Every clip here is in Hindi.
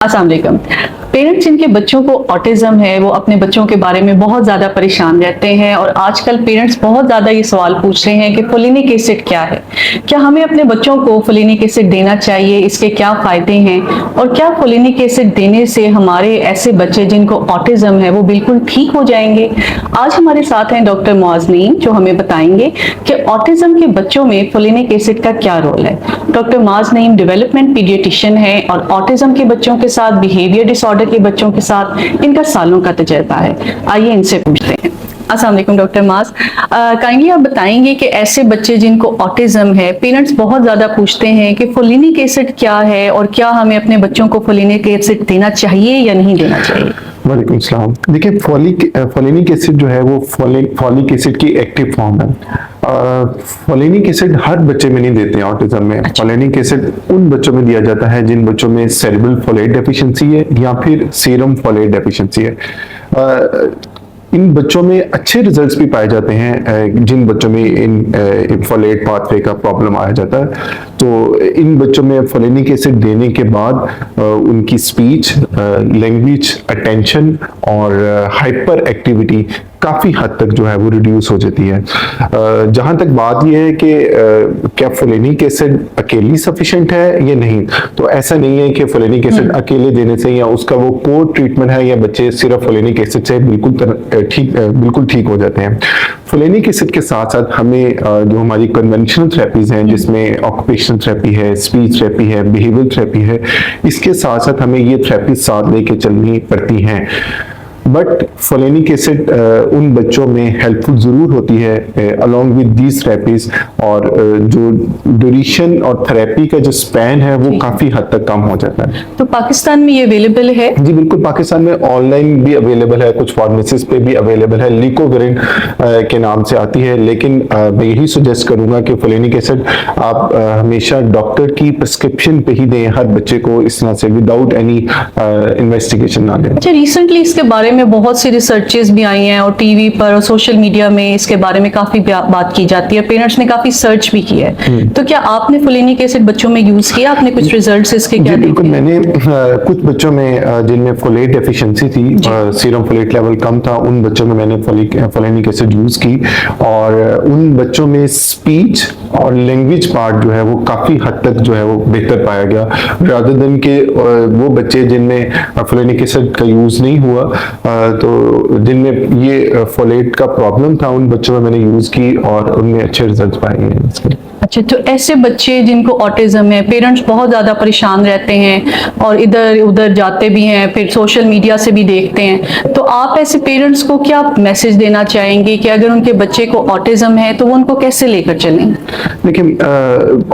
अस्सलाम वालेकुम। पेरेंट्स जिनके बच्चों को ऑटिज्म है वो अपने बच्चों के बारे में बहुत ज़्यादा परेशान रहते हैं और आजकल पेरेंट्स बहुत ज़्यादा ये सवाल पूछ रहे हैं कि फोलिनिक एसिड क्या है, क्या हमें अपने बच्चों को फोलिनिक एसिड देना चाहिए, इसके क्या फ़ायदे हैं और क्या फोलिनिक एसिड देने से हमारे ऐसे बच्चे जिनको ऑटिज्म है वो बिल्कुल ठीक हो जाएंगे। आज हमारे साथ हैं डॉक्टर मुआज़ नईम जो हमें बताएंगे कि ऑटिज्म के बच्चों में फोलिनिक एसिड का क्या रोल है। Doctor Muaz Naeem development paediatrician है और ऑटिज्म के बच्चों के साथ, बिहेवियर डिसऑर्डर के बच्चों के साथ इनका सालों का तजुर्बा है। आइए इनसे पूछते हैं। अस्सलाम वालेकुम डॉक्टर मुआज़, काइंडली आप बताएंगे कि ऐसे बच्चे जिनको ऑटिज्म है, पेरेंट्स बहुत ज्यादा पूछते हैं कि फोलिनिक एसिड क्या है और क्या हमें अपने बच्चों को फोलिनिक एसिड देना चाहिए या नहीं देना चाहिए। वालेकुम सलाम। देखिए फोलिनिक एसिड जो है वो फॉलिक एसिड की एक्टिव फॉर्म है। फोलिनिक एसिड हर बच्चे में नहीं देते हैं ऑटिज्म में। फोलिनिक एसिड उन बच्चों में दिया जाता है जिन बच्चों में सेरेब्रल फोलेट डेफिशिएंसी है या फिर सीरम फोलेट डेफिशिएंसी है। इन बच्चों में अच्छे रिजल्ट्स भी पाए जाते हैं जिन बच्चों में इन फोलेट पाथवे का प्रॉब्लम आया जाता है। तो इन बच्चों में फोलिनिक एसिड देने के बाद उनकी स्पीच, लैंग्वेज, अटेंशन और हाइपर एक्टिविटी काफ़ी हद तक जो है वो रिड्यूस हो जाती है। जहाँ तक बात यह है कि क्या फोलिनिक एसिड अकेली सफिशिएंट है या नहीं, तो ऐसा नहीं है कि फोलिनिक एसिड अकेले देने से या उसका वो कोर ट्रीटमेंट है या बच्चे सिर्फ फोलिनिक एसिड से बिल्कुल ठीक हो जाते हैं। फोलिनिक एसिड के साथ साथ हमें जो हमारी कन्वेंशनल थेरेपीज हैं जिसमें ऑक्यूपेशनल थेरेपी है, स्पीच थेरेपी है, बिहेवियर थेरेपी है, इसके साथ साथ हमें ये थेरेपी साथ लेके चलनी पड़ती हैं। बट फोलिनिक एसिड उन बच्चों में हेल्पफुल जरूर होती है अलॉन्ग विद दीज थेरेपीज, और जो ड्यूरेशन और थेरेपी का जो स्पैन है वो काफी हद तक कम हो जाता है। तो पाकिस्तान में ये अवेलेबल है? जी बिल्कुल, पाकिस्तान में ऑनलाइन भी अवेलेबल है, कुछ फार्मेसीज पे भी अवेलेबल है, लिकोविरिन के नाम से आती है। लेकिन मैं यही सजेस्ट करूंगा कि फोलिनिक एसिड आप हमेशा डॉक्टर की प्रिस्क्रिप्शन पे ही दें हर बच्चे को, इस तरह से विदाउट एनी इन्वेस्टिगेशन ना दें। अच्छा, रिसेंटली इसके बारे में बहुत सी रिसर्चेस भी आई हैं और टीवी पर और सोशल मीडिया में इसके बारे में काफी बात की जाती है, पेरेंट्स ने काफी सर्च भी किया है। तो क्या आपने फोलिनिक एसिड बच्चों में यूज किया? आपने कुछ रिजल्ट्स इसके क्या देखे? बिल्कुल, मैंने कुछ बच्चों में जिनमें फोलेट डेफिशिएंसी थी, सीरम फोलेट लेवल कम था, उन बच्चों में मैंने फोलिनिक एसिड यूज की और उन बच्चों में स्पीच और लैंग्वेज पार्ट जो है वो काफी हद तक जो है वो बेहतर पाया गया, रादर देन के वो बच्चे जिनमें फोलिनिक एसिड का यूज नहीं हुआ, तो जिनमें ये फोलेट का प्रॉब्लम था, उन बच्चों में मैंने यूज की और उनमें अच्छे रिजल्ट्स पाए हैं इसके। अच्छा, तो ऐसे बच्चे जिनको ऑटिज्म है, पेरेंट्स बहुत ज्यादा परेशान रहते हैं और इधर उधर जाते भी हैं, फिर सोशल मीडिया से भी देखते हैं, तो आप ऐसे पेरेंट्स को क्या मैसेज देना चाहेंगे कि अगर उनके बच्चे को ऑटिज्म है तो वो उनको कैसे लेकर चलें? देखिए,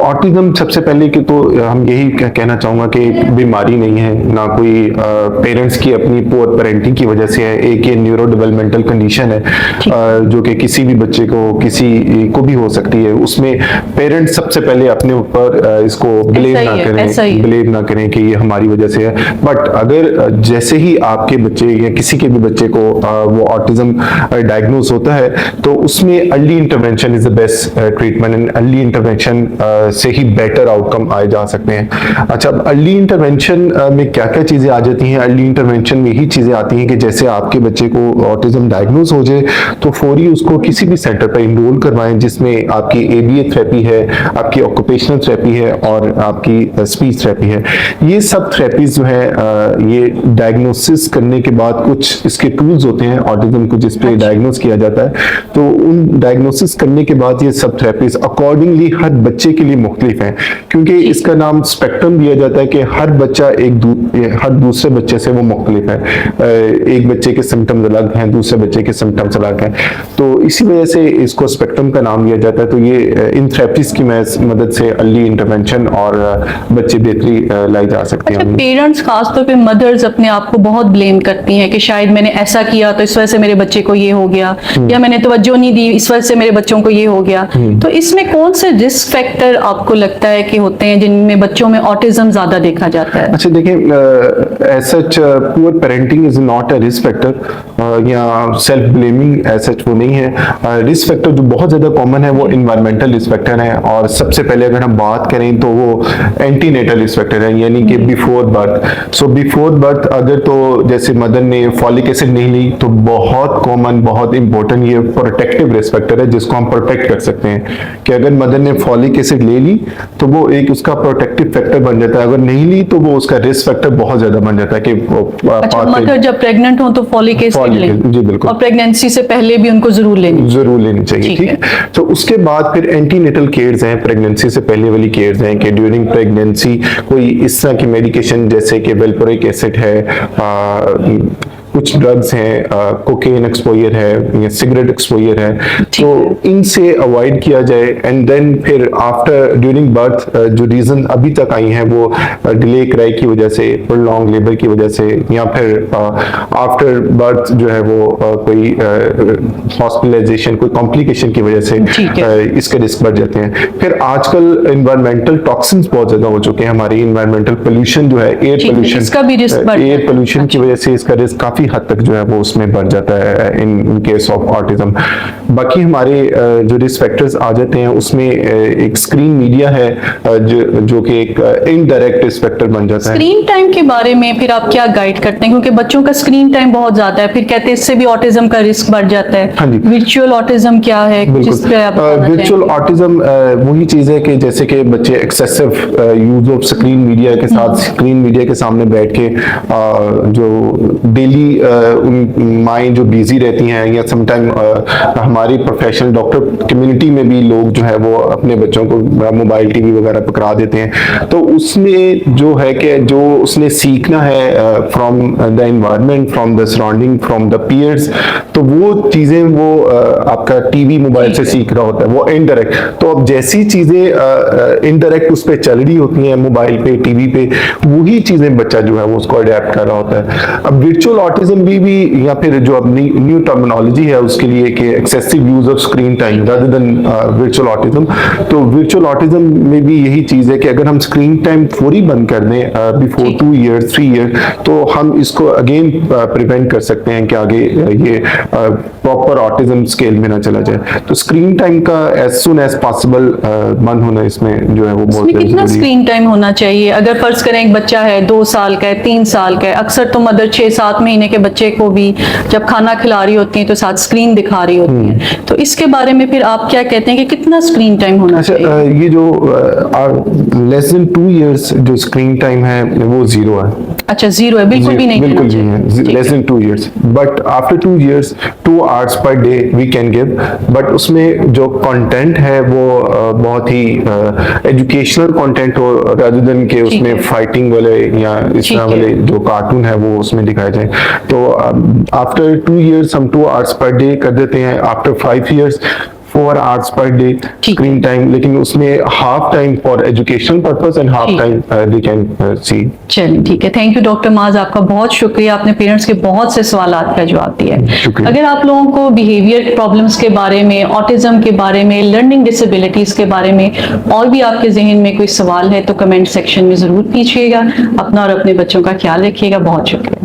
ऑटिज्म सबसे पहले कि तो हम यही कहना चाहूँगा कि बीमारी नहीं है, ना कोई पेरेंट्स की अपनी पुअर पेरेंटिंग की वजह से है। एक ये न्यूरो डेवलपमेंटल कंडीशन है जो कि किसी भी बच्चे को, किसी को भी हो सकती है। उसमें पेरेंट्स सबसे पहले अपने ऊपर इसको ब्लेम ना करें कि ये हमारी वजह से है। बट अगर जैसे ही आपके बच्चे या किसी के भी बच्चे को वो ऑटिज्म डायग्नोज होता है तो उसमें early intervention is the best treatment, and early intervention से ही बेटर आउटकम आए जा सकते हैं। अच्छा, अर्ली इंटरवेंशन में क्या क्या चीजें आ जाती हैं? अर्ली इंटरवेंशन में यही चीजें आती हैं कि जैसे आपके बच्चे को ऑटिज्म डायग्नोज हो जाए तो फौरी उसको किसी भी सेंटर पर इनरोल करवाएं जिसमें आपकी ABA थेरेपी है, आपकी ऑक्यूपेशनल थेरेपी है और आपकी स्पीच थेरेपी है। ये सब थेरेपीज जो है ये डायग्नोसिस करने के बाद कुछ इसके टूल्स होते हैं ऑटिज्म को जिस पे डायग्नोस किया जाता है, तो उन डायग्नोसिस करने के बाद ये सब थेरेपीज अकॉर्डिंगली हर बच्चे के लिए मुख्तलिफ हैं, क्योंकि इसका नाम स्पेक्ट्रम दिया जाता है कि हर बच्चा हर दूसरे बच्चे से वो मुख्तलिफ है। एक बच्चे के सिम्टम्स अलग हैं, दूसरे बच्चे के सिम्टम्स अलग हैं, तो इसी वजह से इसको स्पेक्ट्रम का नाम दिया जाता है। तो ये इन थेरेपीज की मदद से अर्ली इंटरवेंशन और बच्चे बेहतरी लाई जा सकती है। पेरेंट्स खासतौर पे मदर्स अपने आप को बहुत ब्लेम करती हैं कि शायद मैंने ऐसा किया तो इस वजह से मेरे बच्चे को ये हो गया, या मैंने तवज्जो नहीं दी इस वजह से मेरे बच्चों को ये हो गया। तो इसमें कौन से रिस्क फैक्टर आपको लगता है कि होते हैं जिनमें बच्चों में ऑटिज्म ज्यादा देखा जाता है? अच्छा, देखिए, as such poor parenting is not a risk factor या सेल्फ ब्लेमिंग एज सच वो नहीं है। रिस्क फैक्टर जो बहुत ज्यादा कॉमन है वो इन्वायरमेंटल रिस्क फैक्टर है। और सबसे पहले अगर हम बात करें तो वो एंटीनेटल रिस्क फैक्टर है, यानी कि before birth. So before birth अगर तो जैसे मदर ने फॉलिक एसिड नहीं ली तो बहुत कॉमन, बहुत इंपॉर्टेंट ये प्रोटेक्टिव रिस्क फैक्टर है जिसको हम प्रोटेक्ट कर सकते हैं कि अगर मदर ने फॉलिक एसिड ले ली तो वो एक उसका प्रोटेक्टिव फैक्टर बन जाता है, अगर नहीं ली तो वो उसका रिस्क फैक्टर बहुत ज्यादा बन जाता है कि अच्छा, मदर जब प्रेग्नेंट हो तो फॉलिक एसिड लें। जी बिल्कुल, और प्रेगनेंसी से पहले भी उनको जरूर लेनी चाहिए। ठीक है, तो उसके बाद फिर एंटीनेटल केयर्स हैं, प्रेगनेंसी से पहले वाली केयर्स हैं कि ड्यूरिंग प्रेगनेंसी कोई इस तरह की मेडिकेशन जैसे कि वेल्पोरिक एसिड है, कुछ ड्रग्स हैं, कोकेन एक्सपोजर है या सिगरेट एक्सपोजर है, तो इनसे अवॉइड किया जाए। एंड देन फिर आफ्टर ड्यूरिंग बर्थ जो रीजन अभी तक आई हैं वो डिले क्राई की वजह से, प्रोलॉन्ग लेबर की वजह से, या फिर आफ्टर बर्थ जो है वो कोई हॉस्पिटलाइजेशन, कोई कॉम्प्लिकेशन की वजह से इसके रिस्क बढ़ जाते हैं। फिर आजकल इन्वायरमेंटल टॉक्सिन्स बहुत ज्यादा हो चुके हैं, हमारी इन्वायरमेंटल पोल्यूशन जो है, एयर पोल्यूशन की वजह से इसका रिस्क काफी हद तक जो है वो उसमें बढ़ जाता है इन केस ऑफ ऑटिज्म। बाकी हमारे जो रिस्क फैक्टर्स आ जाते हैं उसमें एक स्क्रीन मीडिया है जो कि एक इनडायरेक्ट रिस्क फैक्टर बन जाता है। स्क्रीन टाइम के बारे में फिर आप क्या गाइड करते हैं, क्योंकि बच्चों का स्क्रीन टाइम बहुत ज्यादा है, फिर कहते हैं इससे भी ऑटिज्म का रिस्क बढ़ जाता है। हाँ जी, वर्चुअल ऑटिज्म क्या है? वर्चुअल ऑटिज्म वही चीज है कि जैसे कि बच्चे excessive use of screen media के साथ, स्क्रीन मीडिया के सामने बैठ के जो डेली उन माएँ जो बिजी रहती हैं, या समटाइम हमारी प्रोफेशनल डॉक्टर कम्युनिटी में भी लोग जो है वो अपने बच्चों को मोबाइल टीवी वगैरह पकड़ा देते हैं, तो उसमें जो है कि जो उसने सीखना है from the environment, from the surrounding, from the peers, तो वो चीजें वो आपका टीवी मोबाइल से सीख रहा होता है, वो इनडायरेक्ट। तो अब जैसी चीजें इनडायरेक्ट उस पर चल रही होती हैं मोबाइल पे, टीवी पे, वही चीजें बच्चा जो है वो उसको अडेप्ट कर रहा होता है। अब वर्चुअल ऑटिज्म भी या फिर जो अपनी न्यू टर्मिनोलॉजी है उसके लिए कि excessive use of screen time rather than virtual autism, तो वर्चुअल ऑटिज्म में भी यही चीज है कि अगर हम स्क्रीन टाइम पूरी बंद कर दें बिफोर 2 इयर्स 3 इयर्स, तो हम इसको अगेन प्रिवेंट कर सकते हैं कि आगे ये प्रॉपर ऑटिज्म स्केल में ना चला जाए। तो स्क्रीन टाइम का एज सुन एज पॉसिबल बंद होना इसमें जो है वो बहुत जरूरी है। कितना स्क्रीन टाइम होना चाहिए? अगर फर्ज करें एक बच्चा है 2 साल का है, 3 साल का है, अक्सर तो मदर 6-7 महीने के बच्चे को भी जब खाना खिला रही होती है तो साथ स्क्रीन दिखा रही होती है, तो इसके बारे में फिर आप क्या कहते हैं कि कितना स्क्रीन टाइम होना चाहिए? ये जो लेस देन 2 इयर्स जो स्क्रीन टाइम है वो 0 है। अच्छा, 0 है, बिल्कुल भी नहीं, बिल्कुल नहीं है, less than 2 years. But after 2 years 2 hours per day we can give, but उसमें जो कंटेंट है वो बहुत ही एजुकेशनल कंटेंट हो, रादर देन के उसमें फाइटिंग वाले या इस तरह वाले जो कार्टून है वो उसमें दिखाए जाए। तो आफ्टर 2 इयर्स हम 2 आवर्स पर डे कर देते हैं, after 5 years 4 hours per day screen time, लेकिन उसमें half time for educational purpose and half time they can see. चलिए ठीक है, थैंक यू डॉक्टर माज, आपका बहुत शुक्रिया, आपने पेरेंट्स के बहुत से सवालात का जवाब दिया है। अगर आप लोगों को बिहेवियर प्रॉब्लम्स के बारे में, ऑटिज्म के बारे में, लर्निंग डिसेबिलिटीज के बारे में और भी आपके जहन में कोई सवाल है तो कमेंट सेक्शन में जरूर कीजिएगा। अपना और अपने बच्चों का ख्याल रखिएगा। बहुत शुक्रिया।